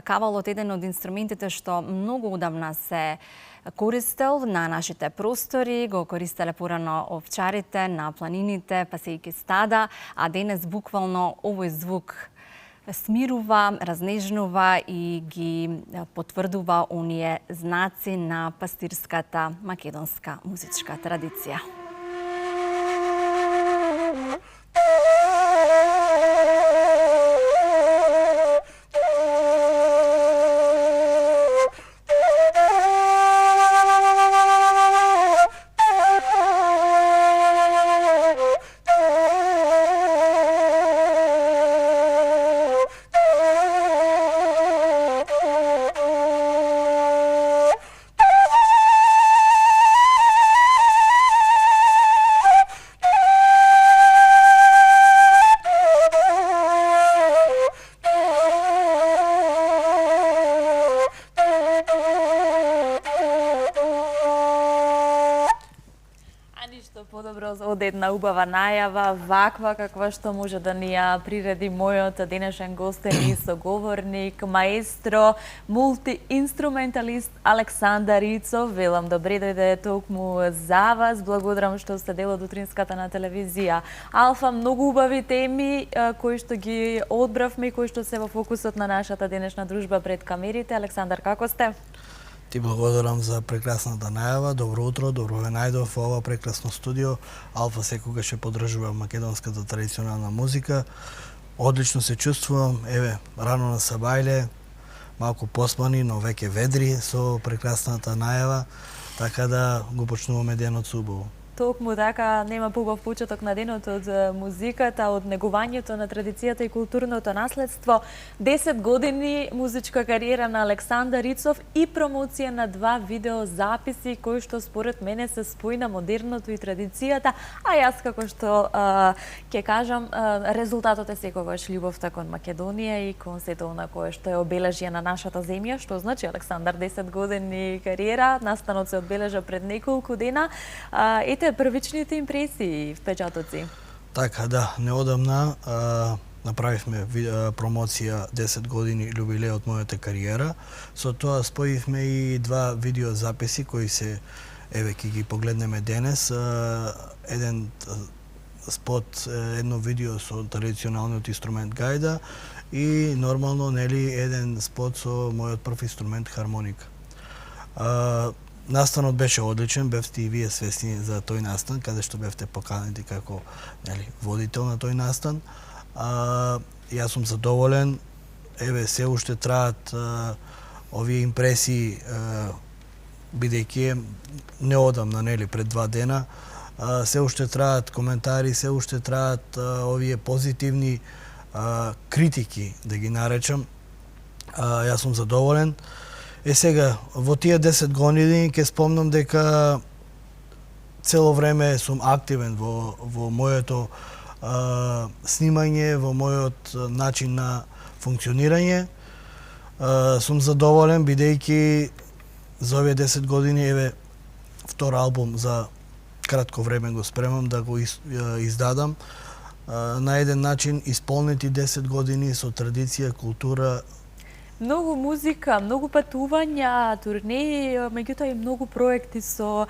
Кавалот е еден од инструментите што многу удавна се користел на нашите простори, го користеле порано овчарите на планините, пасејќи стада, а денес буквално овој звук смирува, разнежнува и ги потврдува оние знаци на пастирската македонска музичка традиција. Подобро од една убава најава, ваква каква што може да ни ја приреди мојот денешен гостен и соговорник, маестро, мултиинструменталист Александар Ицов. Велам добре дојде токму за вас. Благодарам што сте дел од утринската на телевизија Алфа. Многу убави теми кои што ги одбравме и кои што се во фокусот на нашата денешна дружба пред камерите. Александар, како сте? Ти благодарам за прекрасната најава. Добро утро, добро ве најдов во ова прекрасно студио. Алфа секогаш ќе поддржува македонската традиционална музика. Одлично се чувствувам. Еве, рано на сабајле, малку поспани, но веќе ведри со прекрасната најава, така да го почнуваме денот со убаво. Токму така, нема поубав почеток на денот од музиката, од негувањето на традицијата и културното наследство. 10 години музичка кариера на Александар Ицов и промоција на 2 видеозаписи кои што според мене се спои на модерното и традицијата, а јас како што ќе кажам, резултатот е секогаш љубовта кон Македонија и кон сето она кое што е обележје на нашата земја, што значи Александар 10 години кариера, настанот се одбележа пред неколку дена. Ете првичните импресии, впечатоци. Така, да, неодамна направивме промоција 10 години јубилеот мојата кариера. Со тоа споивме и 2 видеозаписи кои се, еве, ќе ги погледнеме денес. Еден спот, едно видео со традиционалниот инструмент гајда и нормално, нели, еден спот со мојот прв инструмент хармоника. Настанот беше одличен, бевте и вие свесни за тој настан, каде што бевте поканети како, нели, водител на тој настан. Јас сум задоволен. Еве, се уште траат овие импресии, бидејќи неодамна, нели, пред 2 дена, се уште траат коментари, се уште траат овие позитивни критики, да ги наречам. Јас сум задоволен. Сега, во тие 10 години ќе спомнам дека цело време сум активен во моето снимање, во мојот начин на функционирање. Сум задоволен бидејќи за овие 10 години, еве, втор албум за кратко време го спремам да го издадам. На еден начин исполнети 10 години со традиција, култура. Многу музика, многу патувања, турнеи, меѓутоа и многу проекти со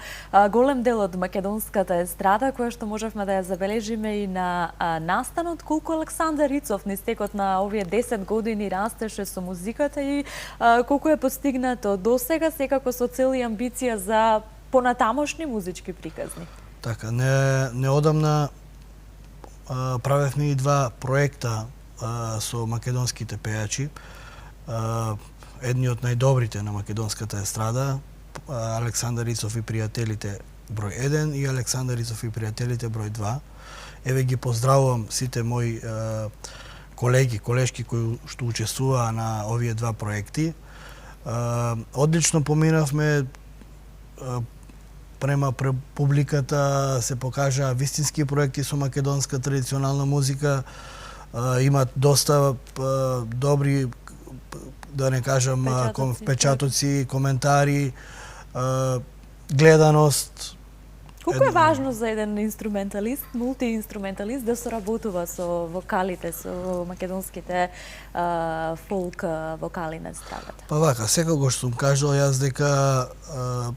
голем дел од македонската естрада, која што можевме да ја забележиме и на настанот. Колку Александар Ицов низ текот на овие 10 години растеше со музиката и колку е постигнато до сега, секако со цел и амбиција за понатамошни музички приказни. Така, неодамна правевме и 2 проекта со македонските пејачи. Едниот најдобрите на македонската естрада, Александар Ицов и пријателите број 1 и Александар Ицов и пријателите број 2. Еве ги поздравувам сите мои колеги, колешки кои што учествуваа на овие 2 проекти. Одлично поминавме, према публиката се покажаа вистински проекти со македонска традиционална музика. Имат доста добри, да не кажам, впечатоци, коментари, гледаност. Колку е важно за еден инструменталист, мултиинструменталист да соработува со вокалите, со македонските фолк вокали на естрадата? Па вака, секогаш сум кажал јас дека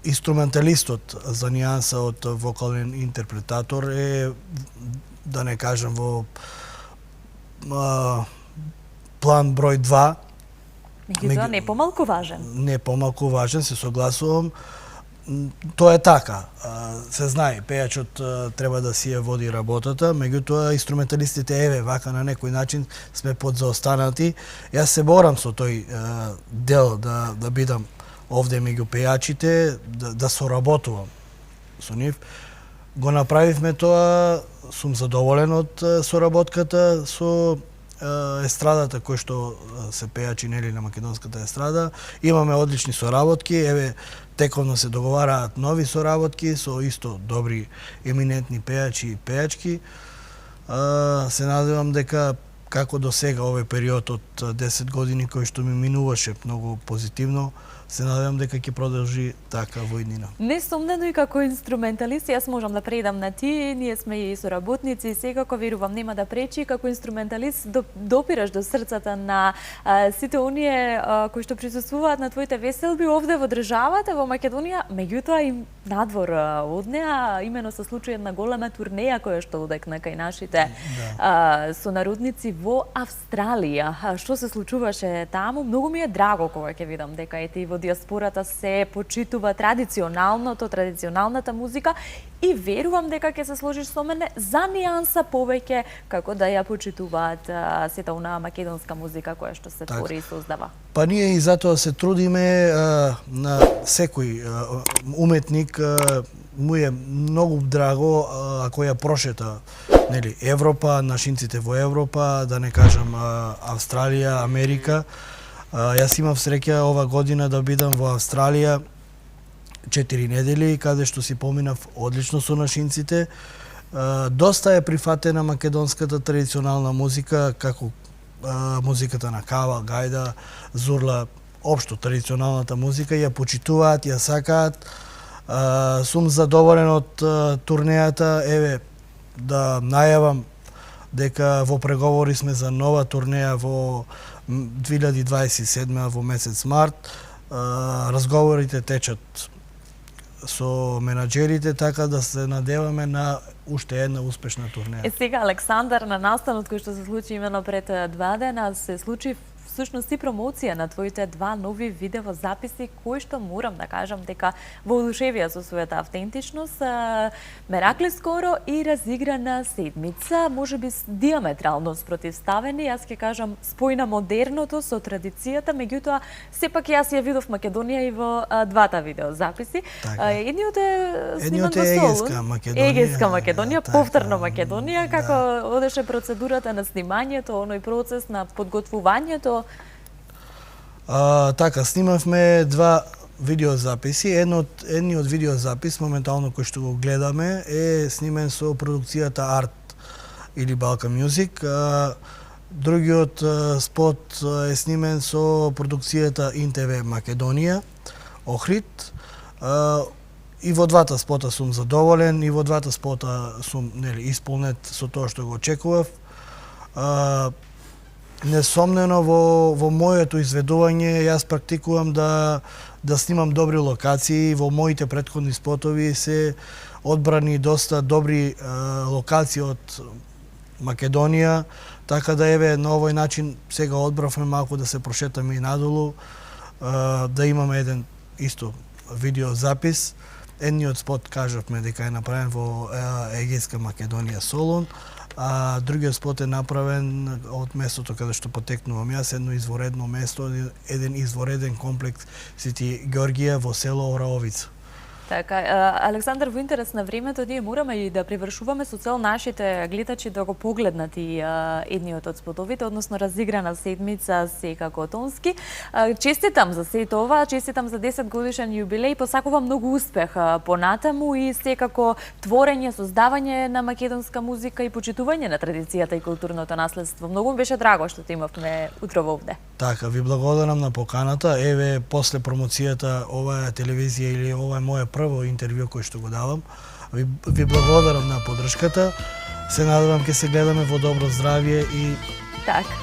инструменталистот за нијанса од вокален интерпретатор е, да не кажам, во план број 2. Меѓутоа не помалку важен. Не помалку важен, се согласувам. Тоа е така. Се знае, пејачот треба да си ја води работата, меѓутоа инструменталистите, еве, вака на некој начин сме подзаостанати. Јас се борам со тој дел да бидам овде меѓу пејачите, да соработувам со нив. Го направивме тоа, сум задоволен од соработката со естрадата кој што се пејачи нели на македонската естрада. Имаме одлични соработки, еве тековно се договараат нови соработки со исто добри еминентни пејачи и пејачки. Се надевам дека како до сега овој период од 10 години кој што ми минуваше многу позитивно, се надевам дека ќе продолжи така во иднина. Несомнено и како инструменталист, јас можам да предам на ти, ние сме и соработници и секако верувам нема да пречи, како инструменталист допираш до срцата на сите оние кои што присуствуваат на твоите веселби овде во државата, во Македонија, меѓутоа и надвор од неа, имено со случај една голема турнеја која што одекна кај нашите сонародници во Австралија. Што се случуваше таму? Многу ми е драго кога ќе видам дека ете и во диаспората се почитува традиционалната музика и верувам дека ќе се сложиш со мене за нијанса повеќе како да ја почитуваат сета онаа македонска музика која што се твори и создава. Па ние и затоа се трудиме на секој уметник му е многу драго ако ја прошета нели Европа, нашинците во Европа, да не кажам Австралија, Америка. Јас имав среќа ова година да бидам во Австралија 4 недели, каде што си поминав одлично со нашинците. Доста е прифатена македонската традиционална музика, како музиката на Кава, Гајда, Зурла, општо традиционалната музика, ја почитуваат, ја сакаат. Сум задоволен од турнејата, еве, да најавам дека во преговори сме за нова турнеја во 2027 во месец март. Разговорите течат со менаџерите, така да се надеваме на уште една успешна турнеја. Сега, Александар, на настанот кој што се случи имено пред 2 дена, се случи всушност и промоција на твоите 2 нови видео записи, кои што морам да кажам дека воодушевија со својата автентичност. Меракли скоро и разиграна седмица, можеби диаметрално спротивставени. Јас ќе кажам спојна модерното со традицијата, меѓутоа сепак јас ја видов Македонија и во 2 видео записи. Едниот е сниман во Солун, Егејска Македонија, повторно Македонија, како одеше процедурата на снимањето, оној процес на подготвувањето. Така, снимавме 2 видеозаписи. Едниот видеозапис, моментално кој што го гледаме, е снимен со продукцијата Арт или Балка Мюзик. Другиот спот е снимен со продукцијата ИНТВ Македонија, Охрид. И во 2 спота сум задоволен, и во 2 спота сум исполнет со тоа што го очекував. Несомнено во моето изведување јас практикувам да снимам добри локации. Во моите претходни спотови се одбрани доста добри локации од Македонија, така да еве на овој начин сега одбравме малку да се прошетаме и надолу, да имаме еден исто видеозапис. Едниот спот кажавме дека е направен во Егејска Македонија Солун, а другиот спот е направен од местото каде што потекнувам јас, едно изворедно место, еден извореден комплекс Свети Ѓоргија во село Ораовица. Така, Александар, во интерес на времето, ние мораме и да привршуваме со цел нашите гледачи да го погледнат и едниот од спотовите, односно разиграна седмица секако тонски. Честитам за сето ова, честитам за 10 годишен јубилеј, посакувам многу успех понатаму и секако творење, создавање на македонска музика и почитување на традицијата и културното наследство. Многу ми беше драго што те имавме утрово овде. Така, ви благодарам на поканата. Еве, после промоцијата, ова е телевизија или ова е моје прво интервју кој што го давам. Ви благодарам на поддршката. Се надевам ќе се гледаме во добро здравје и Така.